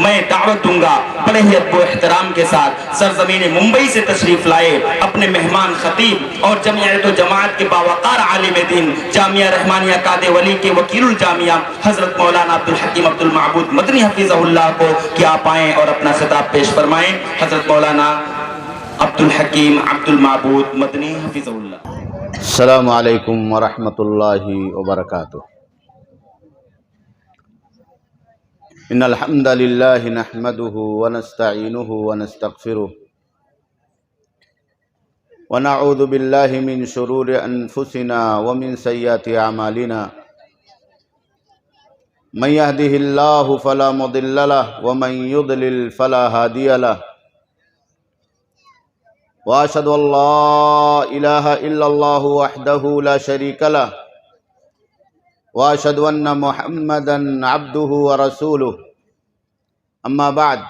میں دعوت دوں گا بڑے ہی ادب و احترام کے ساتھ سرزمین ممبئی سے تشریف لائے اپنے مہمان خطیب اور جمعیت و جماعت کے باوقار عالم دین جامعہ رحمانیہ قاد ولی کے وکیل الجامعہ حضرت مولانا عبدالحکیم عبدالمعبود مدنی حفظہ اللہ کو کہ آپ آئیں اور اپنا خطاب پیش فرمائیں۔ حضرت مولانا عبدالحکیم عبدالمعبود مدنی حفظہ اللہ۔ السلام علیکم ورحمۃ اللہ وبرکاتہ۔ ان الحمد للہ نحمده ونستعینه ونستغفره ونعوذ باللہ من شرور انفسنا ومن سیئات اعمالنا من يهده اللہ فلا مضل له ومن يضلل فلا هادی له واشهد ان لا الہ الا اللہ وحدہ لا شریک له واشهد ان محمدا عبده ورسوله اما بعد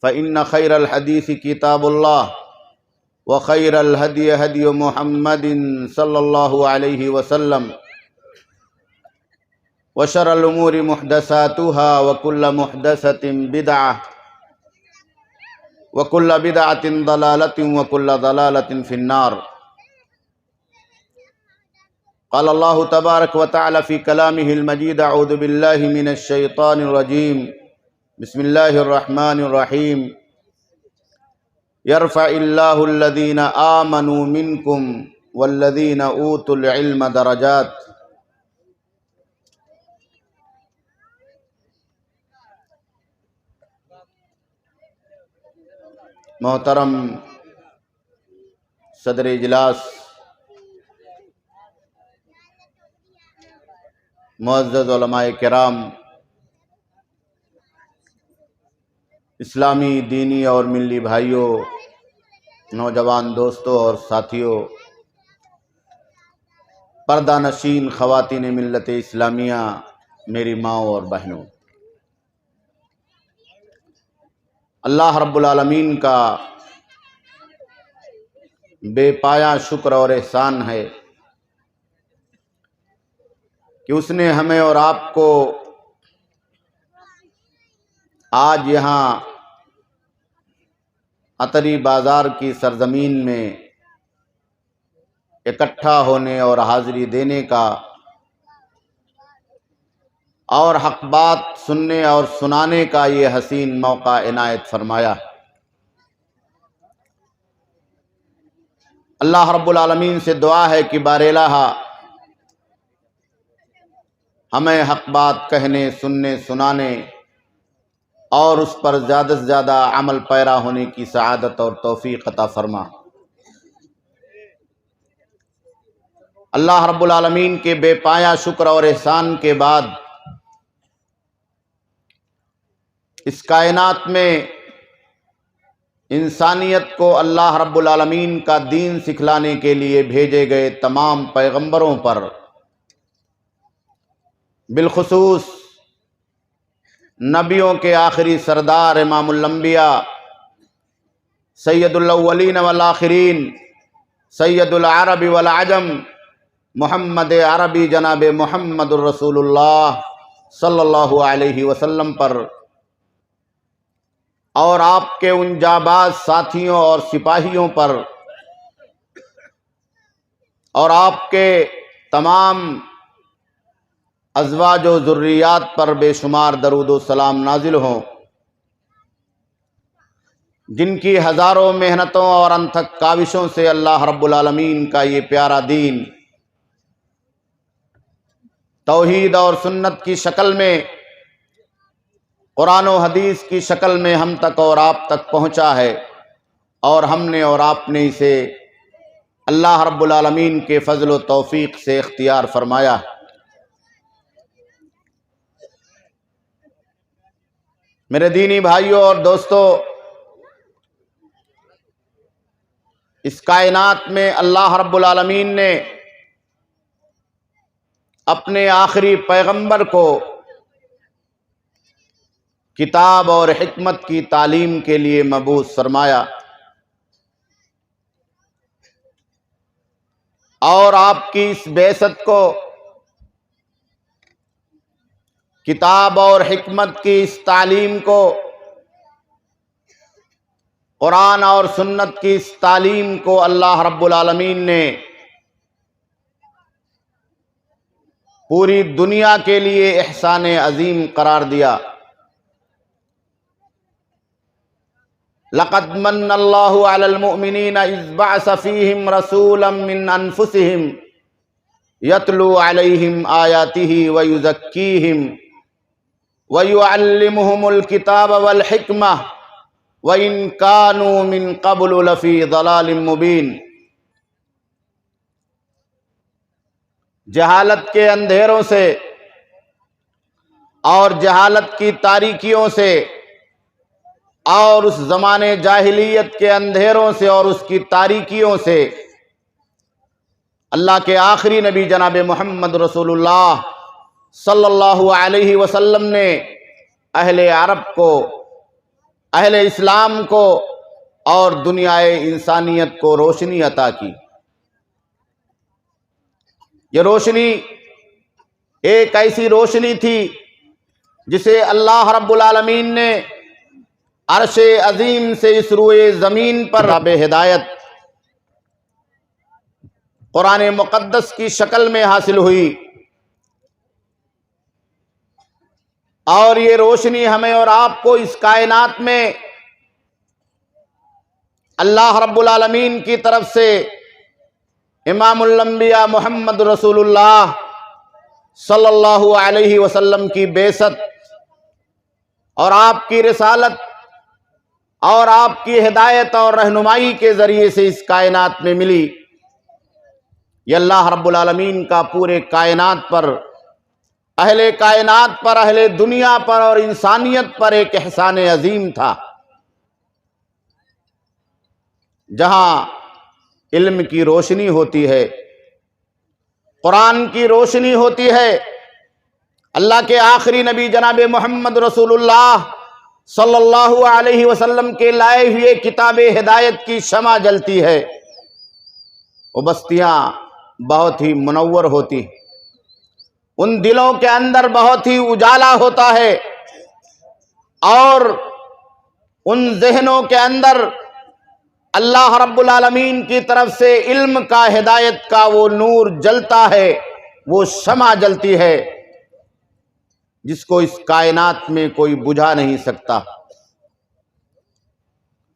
فان خیر الحدیث کتاب اللہ وخیر الهدی هدی محمد صلی اللہ علیہ وسلم وشر الامور محدثاتها وكل محدثة بدعة وكل بدعة ضلالة وكل ضلالة في النار۔ قال اللہ تبارک وتعالی فی کلامہ المجید اعوذ باللہ من الشیطان الرجیم بسم اللہ الرحمن الرحیم یرفع اللہ الذین آمنوا منکم والذین اوتوا العلم درجات۔ محترم صدر اجلاس، معزز علماء کرام، اسلامی دینی اور ملی بھائیوں، نوجوان دوستوں اور ساتھیوں، پردہ نشین خواتین ملت اسلامیہ، میری ماؤں اور بہنوں، اللہ رب العالمین کا بے پایہ شکر اور احسان ہے کہ اس نے ہمیں اور آپ کو آج یہاں عطری بازار کی سرزمین میں اکٹھا ہونے اور حاضری دینے کا اور حق بات سننے اور سنانے کا یہ حسین موقع عنایت فرمایا۔ اللہ رب العالمین سے دعا ہے کہ بار الہ ہمیں حق بات کہنے، سننے، سنانے اور اس پر زیادہ سے زیادہ عمل پیرا ہونے کی سعادت اور توفیق عطا فرما۔ اللہ رب العالمین کے بے پایہ شکر اور احسان کے بعد اس کائنات میں انسانیت کو اللہ رب العالمین کا دین سکھلانے کے لیے بھیجے گئے تمام پیغمبروں پر، بالخصوص نبیوں کے آخری سردار امام الانبیاء سید الاولین والآخرین سید العرب والعجم محمد عربی جناب محمد الرسول اللہ صلی اللہ علیہ وسلم پر اور آپ کے ان جانباز ساتھیوں اور سپاہیوں پر اور آپ کے تمام ازواج و ذریات پر بے شمار درود و سلام نازل ہوں، جن کی ہزاروں محنتوں اور انتھک کاوشوں سے اللہ رب العالمین کا یہ پیارا دین توحید اور سنت کی شکل میں، قرآن و حدیث کی شکل میں ہم تک اور آپ تک پہنچا ہے، اور ہم نے اور آپ نے اسے اللہ رب العالمین کے فضل و توفیق سے اختیار فرمایا۔ میرے دینی بھائیوں اور دوستوں، اس کائنات میں اللہ رب العالمین نے اپنے آخری پیغمبر کو کتاب اور حکمت کی تعلیم کے لیے مبعوث فرمایا، اور آپ کی اس بعثت کو کتاب اور حکمت کی اس تعلیم کو، قرآن اور سنت کی اس تعلیم کو اللہ رب العالمین نے پوری دنیا کے لیے احسان عظیم قرار دیا۔ لقد من اللہ علی المؤمنین اذ بعث فیہم رسولا من انفسہم یتلو علیہم آیاتہ ویزکیہم ویعلمہم الکتاب والحکمہ وَإِن كَانُوا مِن قَبْلُ لَفِي ضَلَالٍ مُبِينٍ۔ جہالت کے اندھیروں سے اور جہالت کی تاریکیوں سے اور اس زمانے جاہلیت کے اندھیروں سے اور اس کی تاریکیوں سے اللہ کے آخری نبی جناب محمد رسول اللہ صلی اللہ علیہ وسلم نے اہل عرب کو، اہل اسلام کو اور دنیائے انسانیت کو روشنی عطا کی۔ یہ روشنی ایک ایسی روشنی تھی جسے اللہ رب العالمین نے عرش عظیم سے اس روئے زمین پر کتاب ہدایت قرآن مقدس کی شکل میں حاصل ہوئی، اور یہ روشنی ہمیں اور آپ کو اس کائنات میں اللہ رب العالمین کی طرف سے امام الانبیاء محمد رسول اللہ صلی اللہ علیہ وسلم کی بعثت اور آپ کی رسالت اور آپ کی ہدایت اور رہنمائی کے ذریعے سے اس کائنات میں ملی۔ یہ اللہ رب العالمین کا پورے کائنات پر، اہل کائنات پر، اہل دنیا پر اور انسانیت پر ایک احسان عظیم تھا۔ جہاں علم کی روشنی ہوتی ہے، قرآن کی روشنی ہوتی ہے، اللہ کے آخری نبی جناب محمد رسول اللہ صلی اللہ علیہ وسلم کے لائے ہوئے کتاب ہدایت کی شمع جلتی ہے، وہ بستیاں بہت ہی منور ہوتی، ان دلوں کے اندر بہت ہی اجالا ہوتا ہے، اور ان ذہنوں کے اندر اللہ رب العالمین کی طرف سے علم کا، ہدایت کا وہ نور جلتا ہے، وہ شمع جلتی ہے جس کو اس کائنات میں کوئی بجھا نہیں سکتا۔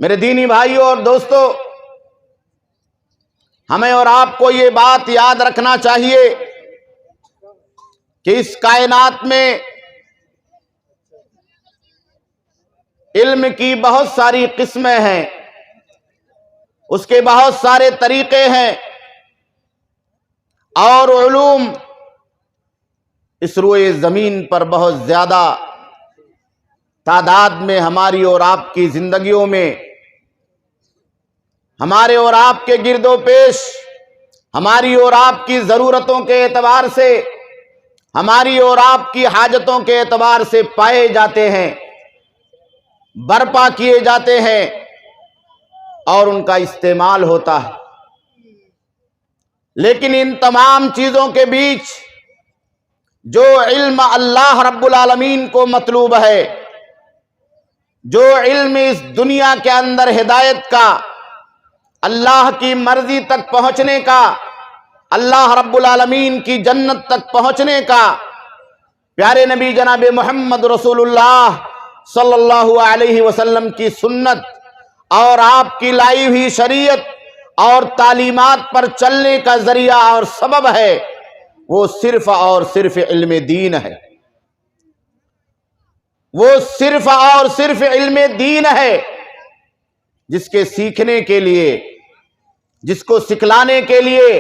میرے دینی بھائیوں اور دوستو، ہمیں اور آپ کو یہ بات یاد رکھنا چاہیے کہ اس کائنات میں علم کی بہت ساری قسمیں ہیں، اس کے بہت سارے طریقے ہیں، اور علوم اس روئے زمین پر بہت زیادہ تعداد میں ہماری اور آپ کی زندگیوں میں، ہمارے اور آپ کے گرد و پیش، ہماری اور آپ کی ضرورتوں کے اعتبار سے، ہماری اور آپ کی حاجتوں کے اعتبار سے پائے جاتے ہیں، برپا کیے جاتے ہیں، اور ان کا استعمال ہوتا ہے۔ لیکن ان تمام چیزوں کے بیچ جو علم اللہ رب العالمین کو مطلوب ہے، جو علم اس دنیا کے اندر ہدایت کا، اللہ کی مرضی تک پہنچنے کا، اللہ رب العالمین کی جنت تک پہنچنے کا، پیارے نبی جناب محمد رسول اللہ صلی اللہ علیہ وسلم کی سنت اور آپ کی لائی ہوئی شریعت اور تعلیمات پر چلنے کا ذریعہ اور سبب ہے، وہ صرف اور صرف علم دین ہے، وہ صرف اور صرف علم دین ہے، جس کے سیکھنے کے لیے، جس کو سکھلانے کے لیے،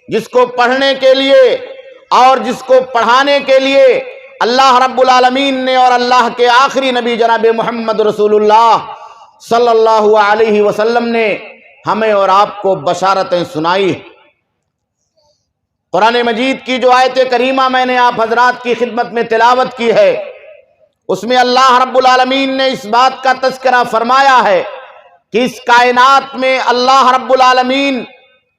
جس کو پڑھنے کے لیے اور جس کو پڑھانے کے لیے اللہ رب العالمین نے اور اللہ کے آخری نبی جناب محمد رسول اللہ صلی اللہ علیہ وسلم نے ہمیں اور آپ کو بشارتیں سنائی۔ قرآن مجید کی جو آیت کریمہ میں نے آپ حضرات کی خدمت میں تلاوت کی ہے، اس میں اللہ رب العالمین نے اس بات کا تذکرہ فرمایا ہے کہ اس کائنات میں اللہ رب العالمین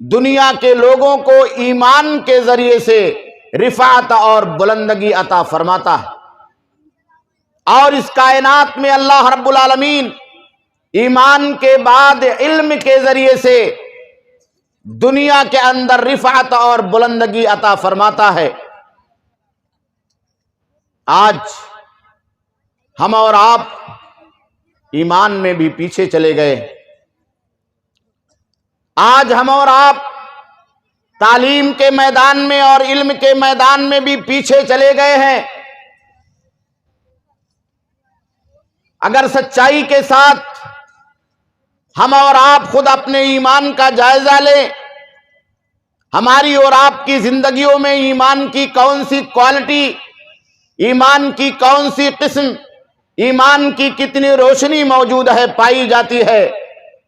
دنیا کے لوگوں کو ایمان کے ذریعے سے رفعت اور بلندگی عطا فرماتا ہے۔ اور اس کائنات میں اللہ رب العالمین ایمان کے بعد علم کے ذریعے سے دنیا کے اندر رفعت اور بلندگی عطا فرماتا ہے۔ آج ہم اور آپ ایمان میں بھی پیچھے چلے گئے۔ آج ہم اور آپ تعلیم کے میدان میں اور علم کے میدان میں بھی پیچھے چلے گئے ہیں۔ اگر سچائی کے ساتھ ہم اور آپ خود اپنے ایمان کا جائزہ لیں، ہماری اور آپ کی زندگیوں میں ایمان کی کون سی کوالٹی، ایمان کی کون سی قسم، ایمان کی کتنی روشنی موجود ہے، پائی جاتی ہے،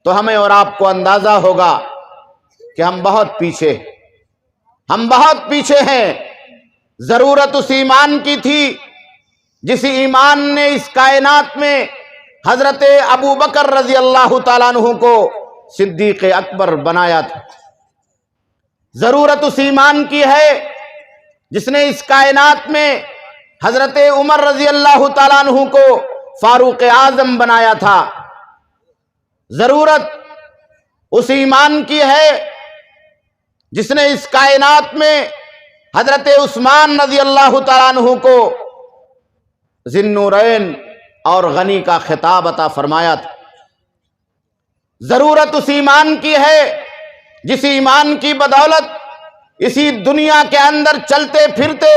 تو ہمیں اور آپ کو اندازہ ہوگا کہ ہم بہت پیچھے ہیں۔ ضرورت اس ایمان کی تھی جس ایمان نے اس کائنات میں حضرت ابو بکر رضی اللہ تعالیٰ عنہ کو صدیق اکبر بنایا تھا۔ ضرورت اس ایمان کی ہے جس نے اس کائنات میں حضرت عمر رضی اللہ تعالیٰ عنہ کو فاروق اعظم بنایا تھا۔ ضرورت اس ایمان کی ہے جس نے اس کائنات میں حضرت عثمان رضی اللہ تعالیٰ عنہ کو ذی النورین اور غنی کا خطاب عطا فرمایا تھا۔ ضرورت اس ایمان کی ہے جس ایمان کی بدولت اسی دنیا کے اندر چلتے پھرتے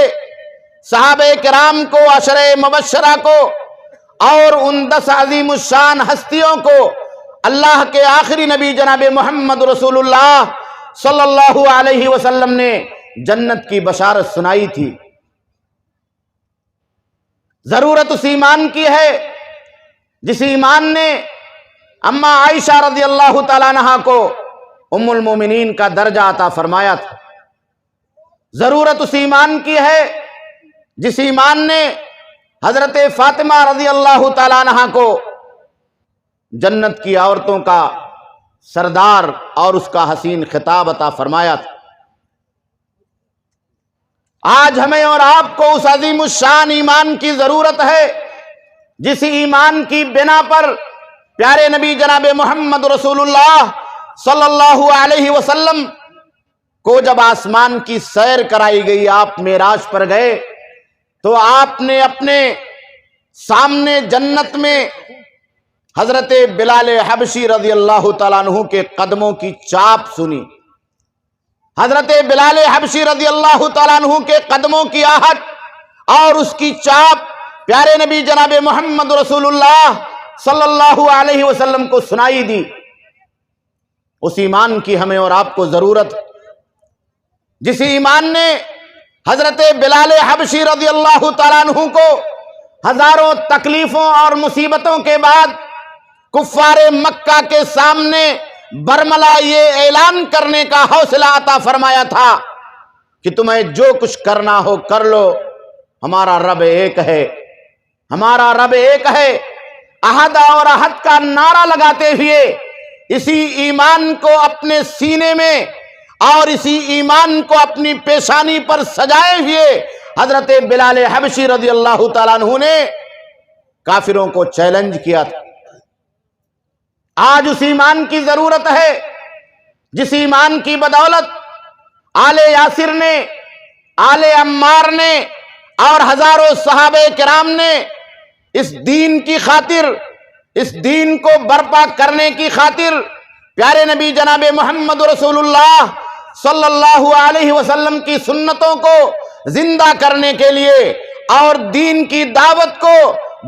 صحابہ کرام کو، عشرہ مبشرہ کو اور ان 10 عظیم الشان ہستیوں کو اللہ کے آخری نبی جناب محمد رسول اللہ صلی اللہ علیہ وسلم نے جنت کی بشارت سنائی تھی۔ ضرورت اس ایمان کی ہے جس ایمان نے اما عائشہ رضی اللہ تعالیٰ عنہا کو ام المومنین کا درجہ عطا فرمایا تھا۔ ضرورت اس ایمان کی ہے جس ایمان نے حضرت فاطمہ رضی اللہ تعالیٰ عنہا کو جنت کی عورتوں کا سردار اور اس کا حسین خطاب عطا فرمایا تھا۔ آج ہمیں اور آپ کو اس عظیم الشان ایمان کی ضرورت ہے جس ایمان کی بنا پر پیارے نبی جناب محمد رسول اللہ صلی اللہ علیہ وسلم کو جب آسمان کی سیر کرائی گئی، آپ معراج پر گئے تو آپ نے اپنے سامنے جنت میں حضرت بلال حبشی رضی اللہ تعالیٰ عنہ کے قدموں کی چاپ سنی۔ حضرت بلال حبشی رضی اللہ تعالیٰ عنہ کے قدموں کی آہٹ اور اس کی چاپ پیارے نبی جناب محمد رسول اللہ صلی اللہ علیہ وسلم کو سنائی دی۔ اس ایمان کی ہمیں اور آپ کو ضرورت، جس ایمان نے حضرت بلال حبشی رضی اللہ تعالیٰ عنہ کو ہزاروں تکلیفوں اور مصیبتوں کے بعد کفار مکہ کے سامنے برملا یہ اعلان کرنے کا حوصلہ عطا فرمایا تھا کہ تمہیں جو کچھ کرنا ہو کر لو، ہمارا رب ایک ہے، ہمارا رب ایک ہے۔ عہد اور عہد کا نعرہ لگاتے ہوئے اسی ایمان کو اپنے سینے میں اور اسی ایمان کو اپنی پیشانی پر سجائے ہوئے حضرت بلال حبشی رضی اللہ تعالیٰ عنہ نے کافروں کو چیلنج کیا تھا۔ آج اس ایمان کی ضرورت ہے جس ایمان کی بدولت آل یاسر نے، آل عمار نے اور ہزاروں صحابہ کرام نے اس دین کی خاطر، اس دین کو برپا کرنے کی خاطر پیارے نبی جناب محمد رسول اللہ صلی اللہ علیہ وسلم کی سنتوں کو زندہ کرنے کے لیے اور دین کی دعوت کو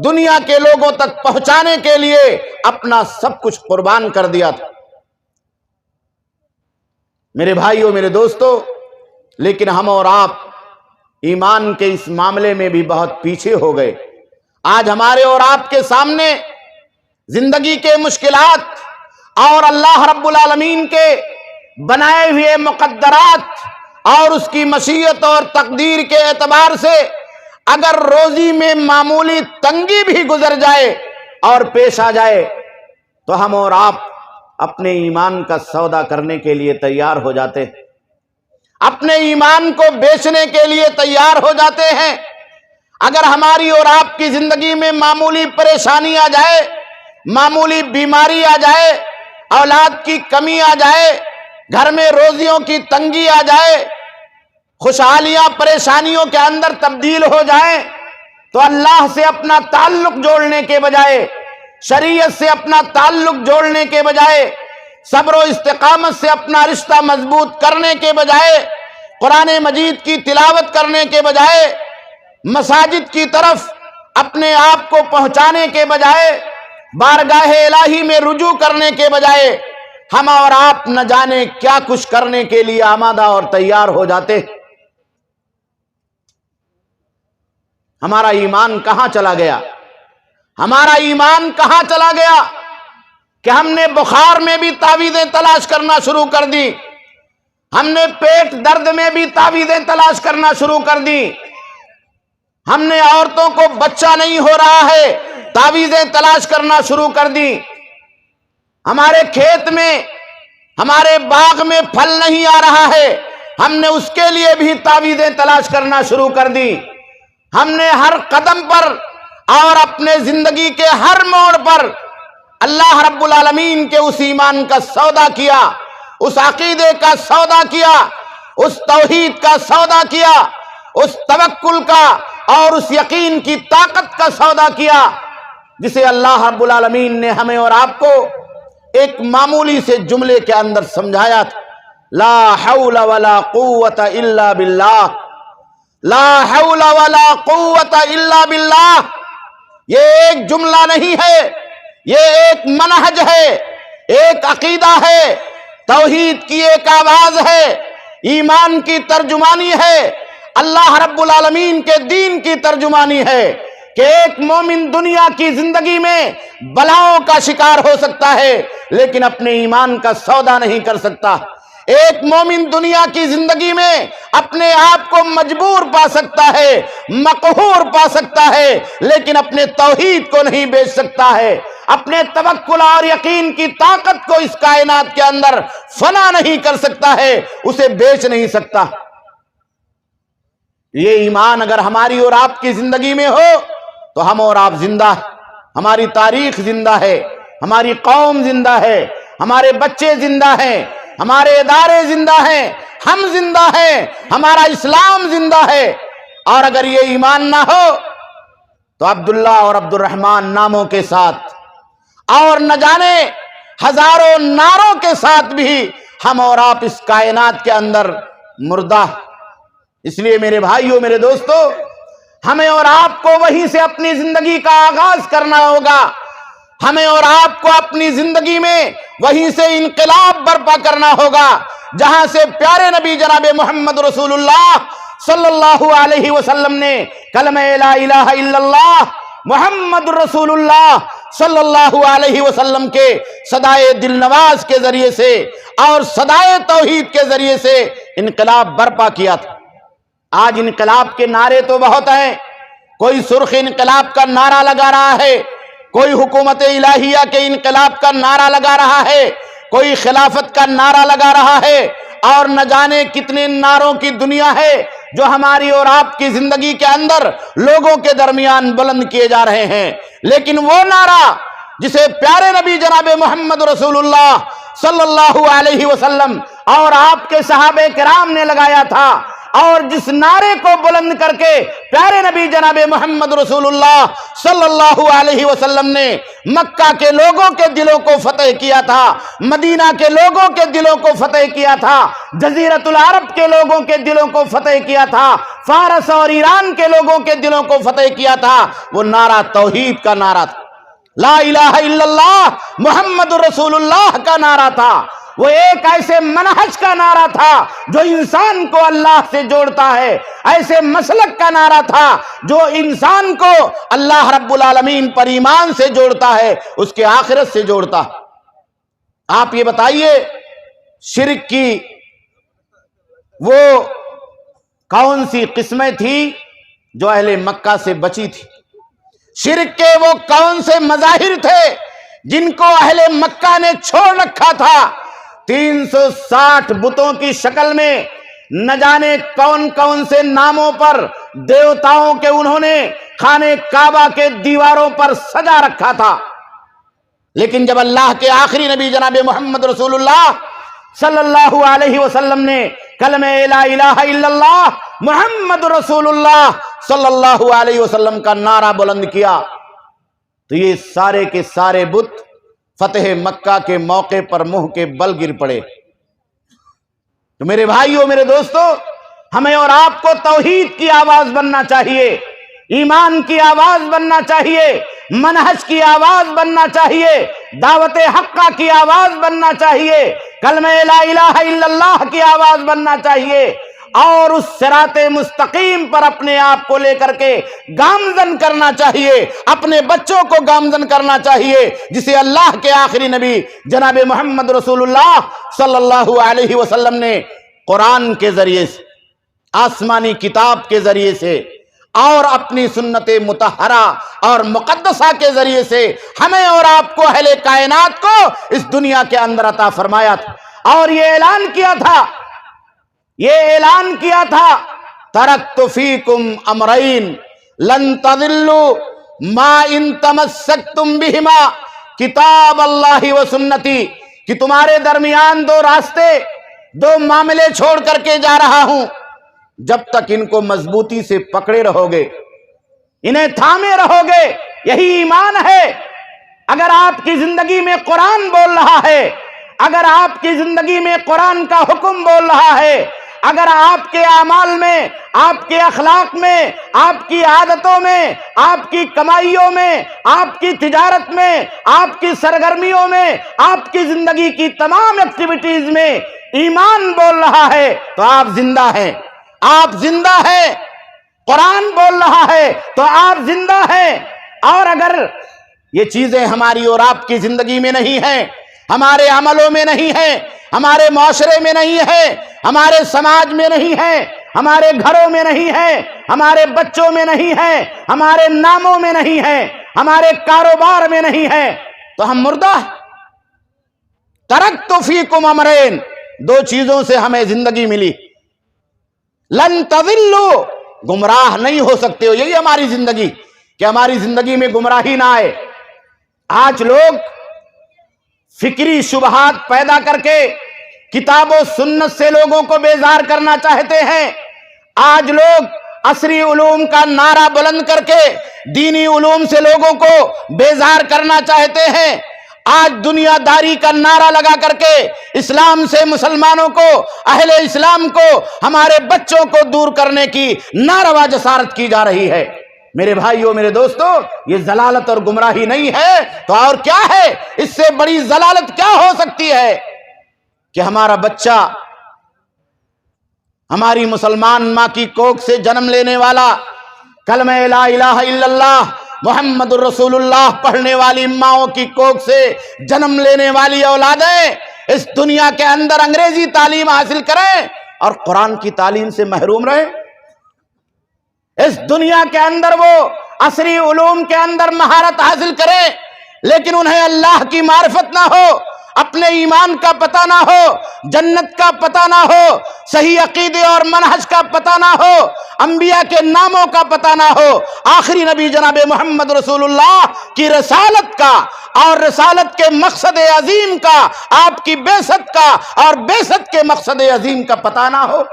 دنیا کے لوگوں تک پہنچانے کے لیے اپنا سب کچھ قربان کر دیا تھا۔ میرے بھائیوں، میرے دوستو، لیکن ہم اور آپ ایمان کے اس معاملے میں بھی بہت پیچھے ہو گئے۔ آج ہمارے اور آپ کے سامنے زندگی کے مشکلات اور اللہ رب العالمین کے بنائے ہوئے مقدرات اور اس کی مشیت اور تقدیر کے اعتبار سے اگر روزی میں معمولی تنگی بھی گزر جائے اور پیش آ جائے تو ہم اور آپ اپنے ایمان کا سودا کرنے کے لیے تیار ہو جاتے ہیں، اپنے ایمان کو بیچنے کے لیے تیار ہو جاتے ہیں، اگر ہماری اور آپ کی زندگی میں معمولی پریشانی آ جائے، معمولی بیماری آ جائے، اولاد کی کمی آ جائے، گھر میں روزیوں کی تنگی آ جائے، خوشحالیاں پریشانیوں کے اندر تبدیل ہو جائیں، تو اللہ سے اپنا تعلق جوڑنے کے بجائے، شریعت سے اپنا تعلق جوڑنے کے بجائے، صبر و استقامت سے اپنا رشتہ مضبوط کرنے کے بجائے، قرآن مجید کی تلاوت کرنے کے بجائے، مساجد کی طرف اپنے آپ کو پہنچانے کے بجائے، بارگاہ الہی میں رجوع کرنے کے بجائے، ہم اور آپ نہ جانے کیا کچھ کرنے کے لیے آمادہ اور تیار ہو جاتے۔ ہمارا ایمان کہاں چلا گیا؟ ہمارا ایمان کہاں چلا گیا کہ ہم نے بخار میں بھی تعویذیں تلاش کرنا شروع کر دی، ہم نے پیٹ درد میں بھی تعویذیں تلاش کرنا شروع کر دی، ہم نے عورتوں کو بچہ نہیں ہو رہا ہے تعویذیں تلاش کرنا شروع کر دی، ہمارے کھیت میں، ہمارے باغ میں پھل نہیں آ رہا ہے، ہم نے اس کے لیے بھی تعویذیں تلاش کرنا شروع کر دی، ہم نے ہر قدم پر اور اپنے زندگی کے ہر موڑ پر اللہ رب العالمین کے اس ایمان کا سودا کیا، اس عقیدے کا سودا کیا، اس توحید کا سودا کیا، اس توکل کا اور اس یقین کی طاقت کا سودا کیا جسے اللہ رب العالمین نے ہمیں اور آپ کو ایک معمولی سے جملے کے اندر سمجھایا تھا، لا حول ولا قوت الا باللہ، لا حول ولا قوت الا باللہ۔ یہ ایک جملہ نہیں ہے، یہ ایک منہج ہے، ایک عقیدہ ہے، توحید کی ایک آواز ہے، ایمان کی ترجمانی ہے، اللہ رب العالمین کے دین کی ترجمانی ہے کہ ایک مومن دنیا کی زندگی میں بلاؤں کا شکار ہو سکتا ہے لیکن اپنے ایمان کا سودا نہیں کر سکتا، ایک مومن دنیا کی زندگی میں اپنے آپ کو مجبور پا سکتا ہے، مقہور پا سکتا ہے، لیکن اپنے توحید کو نہیں بیچ سکتا ہے، اپنے توکل اور یقین کی طاقت کو اس کائنات کے اندر فنا نہیں کر سکتا ہے، اسے بیچ نہیں سکتا۔ یہ ایمان اگر ہماری اور آپ کی زندگی میں ہو تو ہم اور آپ زندہ ہیں، ہماری تاریخ زندہ ہے، ہماری قوم زندہ ہے، ہمارے بچے زندہ ہیں، ہمارے ادارے زندہ ہیں، ہم زندہ ہیں، ہمارا اسلام زندہ ہے۔ اور اگر یہ ایمان نہ ہو تو عبداللہ اور عبد الرحمن ناموں کے ساتھ اور نہ جانے ہزاروں ناروں کے ساتھ بھی ہم اور آپ اس کائنات کے اندر مردہ۔ اس لیے میرے بھائیوں، میرے دوستو، ہمیں اور آپ کو وہیں سے اپنی زندگی کا آغاز کرنا ہوگا، ہمیں اور آپ کو اپنی زندگی میں وہیں سے انقلاب برپا کرنا ہوگا جہاں سے پیارے نبی جناب محمد رسول اللہ صلی اللہ علیہ وسلم نے کلمہ لا الہ الا اللہ محمد رسول اللہ صلی اللہ علیہ وسلم کے صدائے دل نواز کے ذریعے سے اور صدائے توحید کے ذریعے سے انقلاب برپا کیا تھا۔ آج انقلاب کے نعرے تو بہت ہیں، کوئی سرخ انقلاب کا نعرہ لگا رہا ہے، کوئی حکومت الہیہ کے انقلاب کا نعرہ لگا رہا ہے، کوئی خلافت کا نعرہ لگا رہا ہے، اور نہ جانے کتنے نعروں کی دنیا ہے جو ہماری اور آپ کی زندگی کے اندر لوگوں کے درمیان بلند کیے جا رہے ہیں، لیکن وہ نعرہ جسے پیارے نبی جناب محمد رسول اللہ صلی اللہ علیہ وسلم اور آپ کے صحابہ کرام نے لگایا تھا، اور جس نعرے کو بلند کر کے پیارے نبی جناب محمد رسول اللہ صلی اللہ علیہ وسلم نے مکہ کے لوگوں کے دلوں کو فتح کیا تھا، مدینہ کے لوگوں کے دلوں کو فتح کیا تھا، جزیرۃ العرب کے لوگوں کے دلوں کو فتح کیا تھا، فارس اور ایران کے لوگوں کے دلوں کو فتح کیا تھا، وہ نعرہ توحید کا نعرہ تھا، لا الہ الا اللہ محمد رسول اللہ کا نعرہ تھا، وہ ایک ایسے منہج کا نعرہ تھا جو انسان کو اللہ سے جوڑتا ہے، ایسے مسلک کا نعرہ تھا جو انسان کو اللہ رب العالمین پر ایمان سے جوڑتا ہے، اس کے آخرت سے جوڑتا ہے۔ آپ یہ بتائیے شرک کی وہ کون سی قسمیں تھی جو اہل مکہ سے بچی تھی؟ شرک کے وہ کون سے مظاہر تھے جن کو اہل مکہ نے چھوڑ رکھا تھا؟ 360 بتوں کی شکل میں نہ جانے کون کون سے ناموں پر دیوتاؤں کے انہوں نے خانہ کعبہ کے دیواروں پر سجا رکھا تھا، لیکن جب اللہ کے آخری نبی جناب محمد رسول اللہ صلی اللہ علیہ وسلم نے کلمہ لا الہ الا اللہ محمد رسول اللہ صلی اللہ علیہ وسلم کا نعرہ بلند کیا تو یہ سارے کے سارے بت فتح مکہ کے موقع پر منہ کے بل گر پڑے۔ تو میرے بھائیوں، میرے دوستو، ہمیں اور آپ کو توحید کی آواز بننا چاہیے، ایمان کی آواز بننا چاہیے، منہج کی آواز بننا چاہیے، دعوت حقہ کی آواز بننا چاہیے، کلمہ لا الہ الا اللہ کی آواز بننا چاہیے، اور اس صراط مستقیم پر اپنے آپ کو لے کر کے گامزن کرنا چاہیے، اپنے بچوں کو گامزن کرنا چاہیے، جسے اللہ کے آخری نبی جناب محمد رسول اللہ صلی اللہ علیہ وسلم نے قرآن کے ذریعے سے، آسمانی کتاب کے ذریعے سے اور اپنی سنت مطہرہ اور مقدسہ کے ذریعے سے ہمیں اور آپ کو، اہل کائنات کو اس دنیا کے اندر عطا فرمایا تھا، اور یہ اعلان کیا تھا ترکت فیکم امرین لن تضلوا ما ان تمسکتم بہما کتاب اللہ و سنتی، کہ تمہارے درمیان دو راستے، دو معاملے چھوڑ کر کے جا رہا ہوں، جب تک ان کو مضبوطی سے پکڑے رہو گے، انہیں تھامے رہو گے، یہی ایمان ہے۔ اگر آپ کی زندگی میں قرآن بول رہا ہے، اگر آپ کی زندگی میں قرآن کا حکم بول رہا ہے، اگر آپ کے اعمال میں، آپ کے اخلاق میں، آپ کی عادتوں میں، آپ کی کمائیوں میں، آپ کی تجارت میں، آپ کی سرگرمیوں میں، آپ کی زندگی کی تمام ایکٹیویٹیز میں ایمان بول رہا ہے تو آپ زندہ ہیں، آپ زندہ ہیں۔ قرآن بول رہا ہے تو آپ زندہ ہیں۔ اور اگر یہ چیزیں ہماری اور آپ کی زندگی میں نہیں ہیں، ہمارے عملوں میں نہیں ہیں، ہمارے معاشرے میں نہیں ہے، ہمارے سماج میں نہیں ہے، ہمارے گھروں میں نہیں ہے، ہمارے بچوں میں نہیں ہے، ہمارے ناموں میں نہیں ہے، ہمارے کاروبار میں نہیں ہے، تو ہم مردہ ہیں۔ ترکت فیکم امرین، دو چیزوں سے ہمیں زندگی ملی، لن تضلوا، گمراہ نہیں ہو سکتے ہو، یہی ہماری زندگی، کہ ہماری زندگی میں گمراہی نہ آئے۔ آج لوگ فکری شبہات پیدا کر کے کتاب و سنت سے لوگوں کو بیزار کرنا چاہتے ہیں۔ آج لوگ عصری علوم کا نعرہ بلند کر کے دینی علوم سے لوگوں کو بیزار کرنا چاہتے ہیں۔ آج دنیا داری کا نعرہ لگا کر کے اسلام سے مسلمانوں کو، اہل اسلام کو، ہمارے بچوں کو دور کرنے کی ناروا جسارت کی جا رہی ہے۔ میرے بھائیوں، میرے دوستو، یہ ضلالت اور گمراہی نہیں ہے تو اور کیا ہے؟ اس سے بڑی ضلالت کیا ہو سکتی ہے کہ ہمارا بچہ، ہماری مسلمان ماں کی کوکھ سے جنم لینے والا، کلمہ لا الہ الا اللہ محمد الرسول اللہ پڑھنے والی ماؤں کی کوکھ سے جنم لینے والی اولادیں اس دنیا کے اندر انگریزی تعلیم حاصل کریں اور قرآن کی تعلیم سے محروم رہیں؟ اس دنیا کے اندر وہ عصری علوم کے اندر مہارت حاصل کریں، لیکن انہیں اللہ کی معرفت نہ ہو، اپنے ایمان کا پتہ نہ ہو، جنت کا پتہ نہ ہو، صحیح عقیدے اور منہج کا پتہ نہ ہو، انبیاء کے ناموں کا پتہ نہ ہو، آخری نبی جناب محمد رسول اللہ کی رسالت کا اور رسالت کے مقصد عظیم کا، آپ کی بعثت کا اور بعثت کے مقصد عظیم کا پتہ نہ ہو،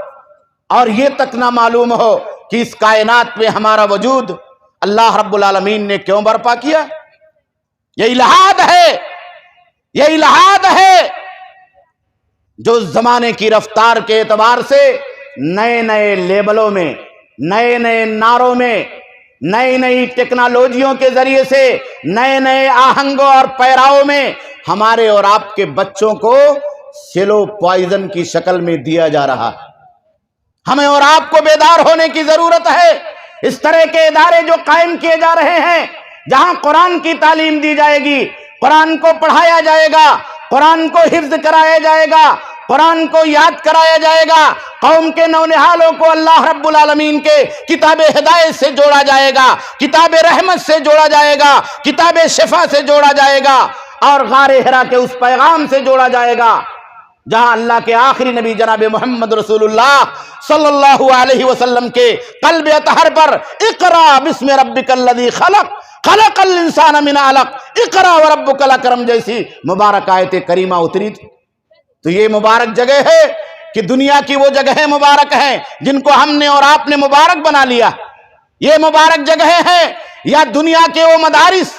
اور یہ تک نہ معلوم ہو کہ اس کائنات میں ہمارا وجود اللہ رب العالمین نے کیوں برپا کیا۔ یہ الہاد ہے، یہ الہاد ہے جو زمانے کی رفتار کے اعتبار سے نئے نئے لیبلوں میں، نئے نئے نعروں میں، نئی نئی ٹیکنالوجیوں کے ذریعے سے، نئے نئے آہنگوں اور پیراؤں میں ہمارے اور آپ کے بچوں کو سلو پوائزن کی شکل میں دیا جا رہا ہے۔ ہمیں اور آپ کو بیدار ہونے کی ضرورت ہے۔ اس طرح کے ادارے جو قائم کیے جا رہے ہیں، جہاں قرآن کی تعلیم دی جائے گی، قرآن کو پڑھایا جائے گا، قرآن کو حفظ کرایا جائے گا، قرآن کو یاد کرایا جائے گا، قوم کے نونہالوں کو اللہ رب العالمین کے کتاب ہدایت سے جوڑا جائے گا، کتاب رحمت سے جوڑا جائے گا، کتاب شفا سے جوڑا جائے گا، اور غار حرا کے اس پیغام سے جوڑا جائے گا، جہاں اللہ کے آخری نبی جناب محمد رسول اللہ صلی اللہ علیہ وسلم کے قلب اطہر پر اقرا بسم ربک الذی خلق خلق الانسان من علق اقرا وربک الاکرم جیسی مبارک آیت کریمہ اتری تھی۔ تو یہ مبارک جگہ ہے کہ دنیا کی وہ جگہیں مبارک ہیں جن کو ہم نے اور آپ نے مبارک بنا لیا، یہ مبارک جگہیں ہیں، یا دنیا کے وہ مدارس،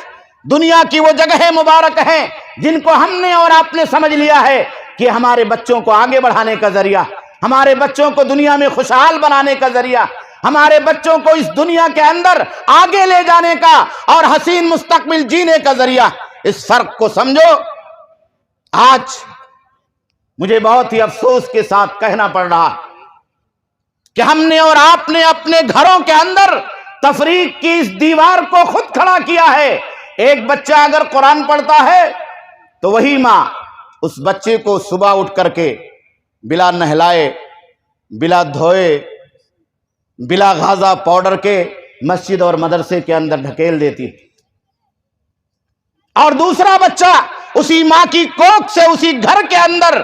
دنیا کی وہ جگہیں مبارک ہیں جن کو ہم نے اور آپ نے سمجھ لیا ہے کہ ہمارے بچوں کو آگے بڑھانے کا ذریعہ، ہمارے بچوں کو دنیا میں خوشحال بنانے کا ذریعہ، ہمارے بچوں کو اس دنیا کے اندر آگے لے جانے کا اور حسین مستقبل جینے کا ذریعہ۔ اس فرق کو سمجھو۔ آج مجھے بہت ہی افسوس کے ساتھ کہنا پڑ رہا کہ ہم نے اور آپ نے اپنے گھروں کے اندر تفریق کی اس دیوار کو خود کھڑا کیا ہے۔ ایک بچہ اگر قرآن پڑھتا ہے تو وہی ماں اس بچے کو صبح اٹھ کر کے بلا نہلائے، بلا دھوئے، بلا غازہ پاؤڈر کے مسجد اور مدرسے کے اندر ڈھکیل دیتی، اور دوسرا بچہ اسی ماں کی کوکھ سے اسی گھر کے اندر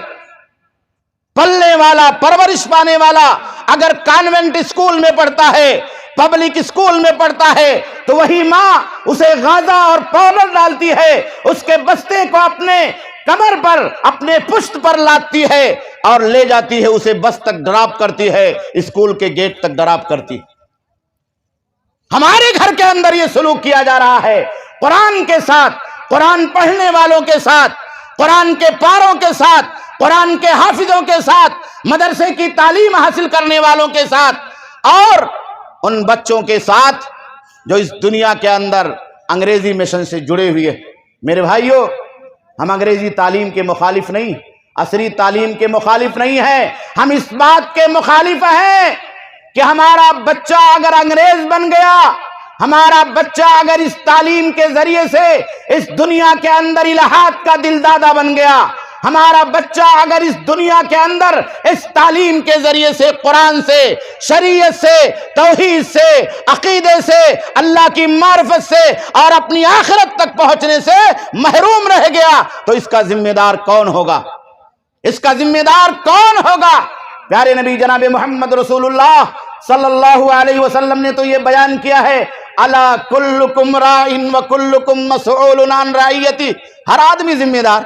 پلنے والا، پرورش پانے والا، اگر کانوینٹ اسکول میں پڑھتا ہے، پبلک اسکول میں پڑھتا ہے، تو وہی ماں اسے غازہ اور پاؤڈر ڈالتی ہے، اس کے بستے کو اپنے کمر پر، اپنے پشت پر لادتی ہے اور لے جاتی ہے، اسے بس تک ڈراپ کرتی ہے، اسکول کے گیٹ تک ڈراپ کرتی۔ ہمارے گھر کے اندر یہ سلوک کیا جا رہا ہے، قرآن کے ساتھ، قرآن پڑھنے والوں کے ساتھ، قرآن کے پاروں کے ساتھ، قرآن کے حافظوں کے ساتھ، مدرسے کی تعلیم حاصل کرنے والوں کے ساتھ، اور ان بچوں کے ساتھ جو اس دنیا کے اندر انگریزی مشن سے جڑے ہوئے۔ میرے بھائیوں، ہم انگریزی تعلیم کے مخالف نہیں، عصری تعلیم کے مخالف نہیں ہیں، ہم اس بات کے مخالف ہیں کہ ہمارا بچہ اگر انگریز بن گیا، ہمارا بچہ اگر اس تعلیم کے ذریعے سے اس دنیا کے اندر الہات کا دلدادہ بن گیا، ہمارا بچہ اگر اس دنیا کے اندر اس تعلیم کے ذریعے سے قرآن سے، شریعت سے، توحید سے، عقیدے سے، اللہ کی معرفت سے اور اپنی آخرت تک پہنچنے سے محروم رہ گیا، تو اس کا ذمہ دار کون ہوگا؟ اس کا ذمہ دار کون ہوگا؟ پیارے نبی جناب محمد رسول اللہ صلی اللہ علیہ وسلم نے تو یہ بیان کیا ہے، الا کلکم راء وکلکم مسئول عن رعیتہ، ہر آدمی ذمہ دار،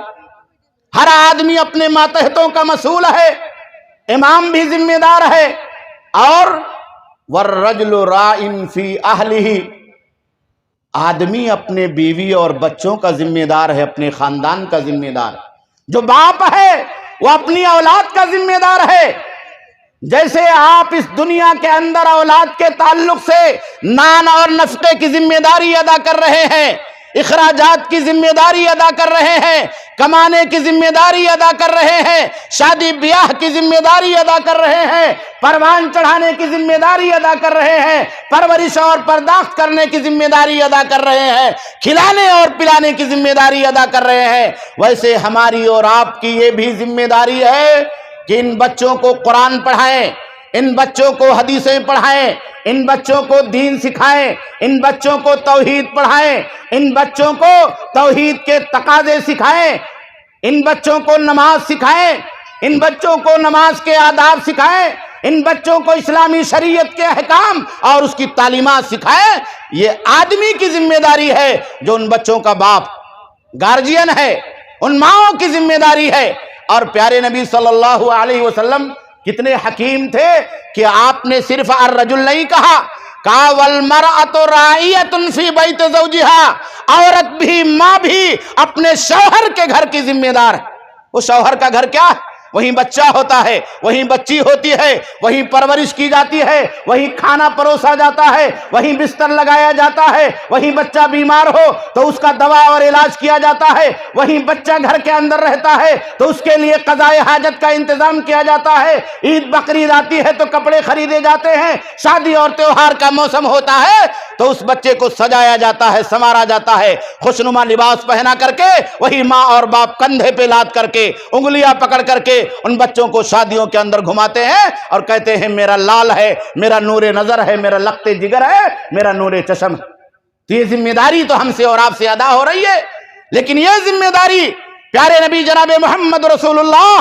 ہر آدمی اپنے ماتحتوں کا مسئول ہے، امام بھی ذمہ دار ہے، اور والرجل راء فی اہلہ، آدمی اپنے بیوی اور بچوں کا ذمہ دار ہے، اپنے خاندان کا ذمہ دار۔ جو باپ ہے وہ اپنی اولاد کا ذمہ دار ہے۔ جیسے آپ اس دنیا کے اندر اولاد کے تعلق سے نان اور نفقے کی ذمہ داری ادا کر رہے ہیں، اخراجات کی ذمہ داری ادا کر رہے ہیں، کمانے کی ذمہ داری ادا کر رہے ہیں، شادی بیاہ کی ذمہ داری ادا کر رہے ہیں، پروان چڑھانے کی ذمہ داری ادا کر رہے ہیں، پرورش اور پرداخت کرنے کی ذمہ داری ادا کر رہے ہیں، کھلانے اور پلانے کی ذمہ داری ادا کر رہے ہیں، ویسے ہماری اور آپ کی یہ بھی ذمہ داری ہے کہ ان بچوں کو قرآن پڑھائیں، ان بچوں کو حدیثیں پڑھائیں، ان بچوں کو دین سکھائیں، ان بچوں کو توحید پڑھائیں، ان بچوں کو توحید کے تقاضے سکھائیں، ان بچوں کو نماز سکھائیں، ان بچوں کو نماز کے آداب سکھائیں، ان بچوں کو اسلامی شریعت کے احکام اور اس کی تعلیمات سکھائیں۔ یہ آدمی کی ذمہ داری ہے جو ان بچوں کا باپ گارجین ہے، ان ماؤں کی ذمہ داری ہے۔ اور پیارے نبی صلی اللہ علیہ وسلم کتنے حکیم تھے کہ آپ نے صرف الرجل نہیں کہا، والمرأۃ راعیۃ فی بیت زوجہا، عورت بھی، ماں بھی اپنے شوہر کے گھر کی ذمہ دار ہے۔ وہ شوہر کا گھر کیا ہے؟ وہیں بچہ ہوتا ہے، وہیں بچی ہوتی ہے، وہیں پرورش کی جاتی ہے، وہیں کھانا پروسا جاتا ہے، وہیں بستر لگایا جاتا ہے، وہیں بچہ بیمار ہو تو اس کا دوا اور علاج کیا جاتا ہے، وہیں بچہ گھر کے اندر رہتا ہے تو اس کے لیے قضائے حاجت کا انتظام کیا جاتا ہے، عید بقرعید آتی ہے تو کپڑے خریدے جاتے ہیں، شادی اور تیوہار کا موسم ہوتا ہے تو اس بچے کو سجایا جاتا ہے، سنوارا جاتا ہے، خوشنما لباس پہنا کر کے وہی ماں اور باپ کندھے پہ لاد کر کے، انگلیاں پکڑ کر کے ان بچوں کو شادیوں کے اندر گھماتے ہیں اور کہتے ہیں میرا لال ہے، میرا نور نظر ہے، میرا لخت جگر ہے، میرا نور چشم ہے۔ تو یہ ذمہ داری تو ہم سے اور آپ سے ادا ہو رہی ہے، لیکن یہ ذمہ داری پیارے نبی جناب محمد رسول اللہ